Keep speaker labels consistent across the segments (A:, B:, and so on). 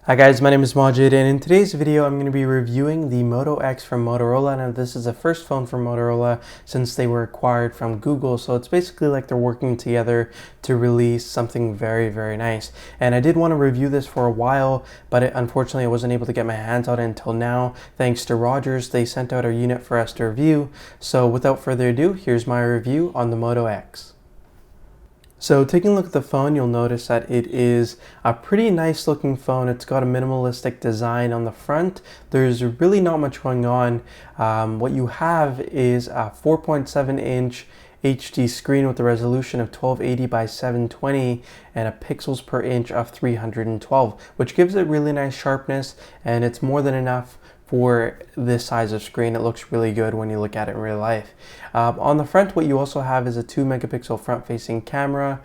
A: Hi guys, my name is Majid, and in today's video I'm going to be reviewing the Moto X from Motorola. Now this is the first phone from Motorola since they were acquired from Google, so it's basically like they're working together to release something very nice. And I did want to review this for a while, but unfortunately I wasn't able to get my hands on it until now. Thanks to Rogers, they sent out a unit for us to review. So without further ado, here's my review on the Moto X. So taking a look at the phone, you'll notice that it is a pretty nice looking phone. It's got a minimalistic design on the front. There's really not much going on. What you have is a 4.7-inch HD screen with a resolution of 1280 by 720 and a pixels per inch of 312, which gives it really nice sharpness, and it's more than enough for this size of screen. It looks really good when you look at it in real life. On the front, what you also have is a 2 megapixel front facing camera,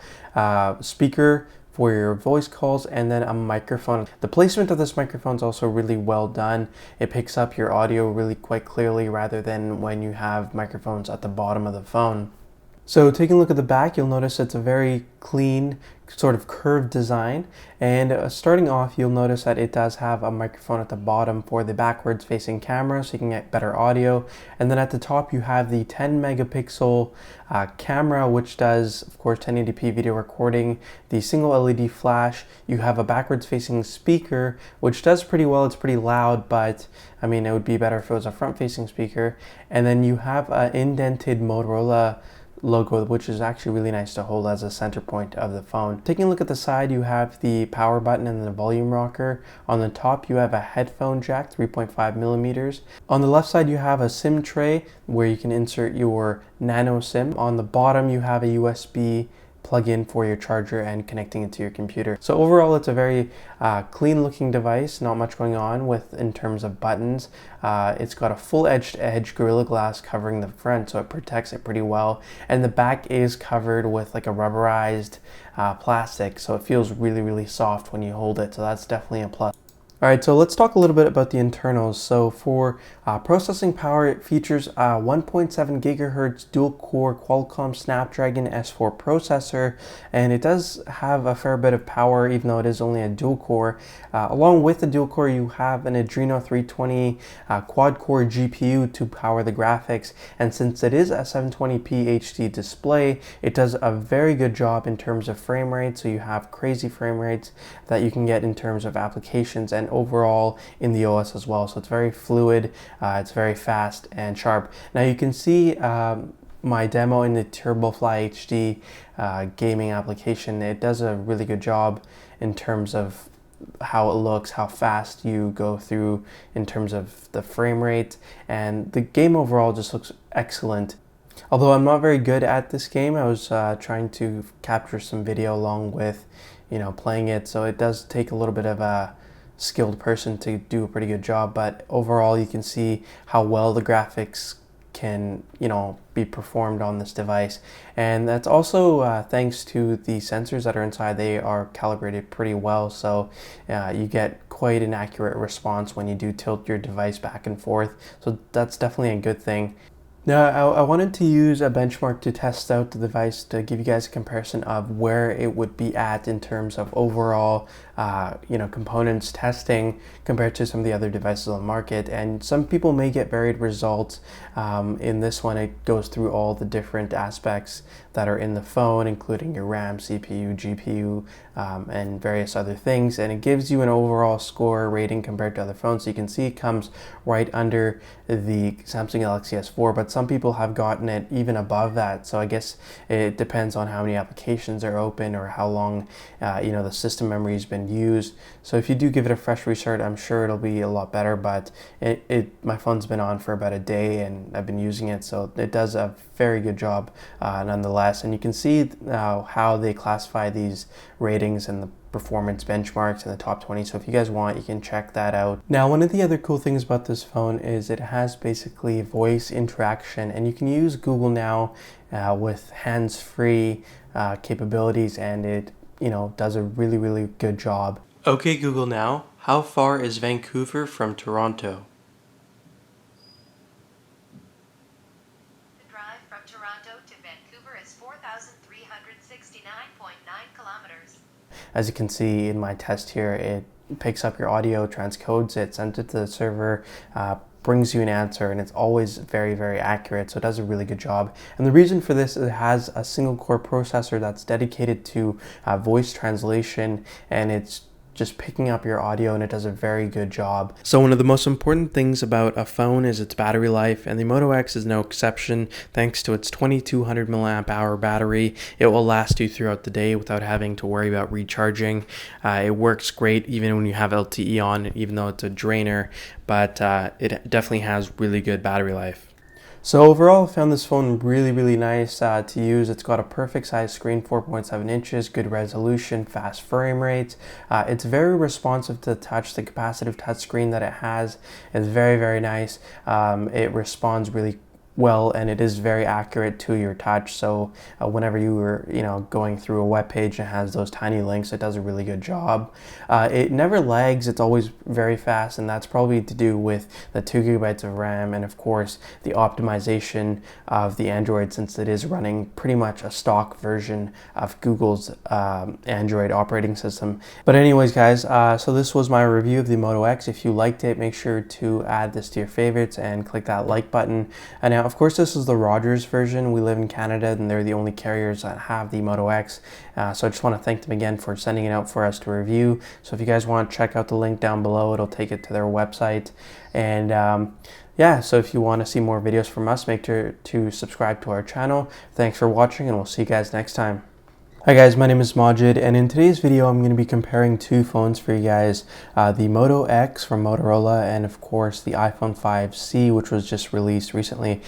A: speaker for your voice calls, and then a microphone. The placement of this microphone is also really well done. It picks up your audio really quite clearly rather than when you have microphones at the bottom of the phone. So taking a look at the back, you'll notice it's a very clean, sort of curved design. And starting off, you'll notice that it does have a microphone at the bottom for the backwards facing camera so you can get better audio. And then at the top, you have the 10 megapixel camera, which does, of course, 1080p video recording, the single LED flash. You have a backwards facing speaker, which does pretty well. It's pretty loud, but I mean, it would be better if it was a front facing speaker. And then you have an indented Motorola logo, which is actually really nice to hold as a center point of the phone. Taking a look at the side, you have the power button and the volume rocker. On the top, you have a headphone jack, 3.5 millimeters. On the left side, you have a SIM tray where you can insert your nano SIM. On the bottom, you have a USB plug-in for your charger and connecting it to your computer. So overall, it's a very clean looking device, not much going on with in terms of buttons. It's got a full edge-to-edge Gorilla Glass covering the front, so it protects it pretty well. And the back is covered with like a rubberized plastic, so it feels really soft when you hold it, so that's definitely a plus. Alright, so let's talk a little bit about the internals. So for processing power, it features a 1.7 gigahertz dual-core Qualcomm Snapdragon S4 processor, and it does have a fair bit of power, even though it is only a dual-core. Along with the dual-core, you have an Adreno 320 quad-core GPU to power the graphics, and since it is a 720p HD display, it does a very good job in terms of frame rate. So you have crazy frame rates that you can get in terms of applications and overall in the OS as well. So it's very fluid, it's very fast and sharp. Now you can see my demo in the TurboFly HD gaming application. It does a really good job in terms of how it looks, how fast you go through in terms of the frame rate, and the game overall just looks excellent. Although I'm not very good at this game, I was trying to capture some video along with, playing it, so it does take a little bit of a skilled person to do a pretty good job, but overall you can see how well the graphics can be performed on this device. And that's also thanks to the sensors that are inside. They are calibrated pretty well, so you get quite an accurate response when you do tilt your device back and forth, so that's definitely a good thing. Now, I wanted to use a benchmark to test out the device to give you guys a comparison of where it would be at in terms of overall, components testing compared to some of the other devices on the market. And some people may get varied results. In this one, it goes through all the different aspects that are in the phone, including your RAM, CPU, GPU, and various other things. And it gives you an overall score rating compared to other phones. So you can see it comes right under the Samsung Galaxy S4, but some people have gotten it even above that. So I guess it depends on how many applications are open or how long the system memory has been used. So if you do give it a fresh restart, I'm sure it'll be a lot better, but my phone's been on for about a day and I've been using it, so it does a very good job nonetheless. And you can see how they classify these ratings and the performance benchmarks in the top 20. So if you guys want, you can check that out. Now, one of the other cool things about this phone is it has basically voice interaction, and you can use Google Now with hands-free capabilities, and it does a really good job. Okay, Google Now, how far is Vancouver from Toronto?
B: The drive from Toronto to Vancouver is 4,369.9 kilometers.
A: As you can see in my test here, it picks up your audio, transcodes it, sends it to the server, brings you an answer, and it's always very, very accurate. So it does a really good job. And the reason for this is it has a single core processor that's dedicated to voice translation, and it's just picking up your audio, and it does a very good job. So one of the most important things about a phone is its battery life, and the Moto X is no exception. Thanks to its 2200 milliamp hour battery, it will last you throughout the day without having to worry about recharging. It works great even when you have LTE on, even though it's a drainer, but it definitely has really good battery life. So overall, I found this phone really, really nice to use. It's got a perfect size screen, 4.7 inches, good resolution, fast frame rates. It's very responsive to touch. The capacitive touch screen that it has is very, very nice. It responds really well, and it is very accurate to your touch. So whenever you were going through a web page and has those tiny links, it does a really good job. It never lags. It's always very fast, and that's probably to do with the 2 gigabytes of RAM, and of course the optimization of the Android, since it is running pretty much a stock version of Google's Android operating system. But anyways, guys, so this was my review of the Moto X. If you liked it, make sure to add this to your favorites and click that like button. And now, of course, this is the Rogers version. We live in Canada, and they're the only carriers that have the Moto X. So I just want to thank them again for sending it out for us to review. So if you guys want to check out the link down below, it'll take it to their website. And yeah, so if you want to see more videos from us, make sure to subscribe to our channel. Thanks for watching, and we'll see you guys next time. Hi guys, my name is Majid, and in today's video I'm going to be comparing two phones for you guys, the Moto X from Motorola, and of course the iPhone 5C, which was just released recently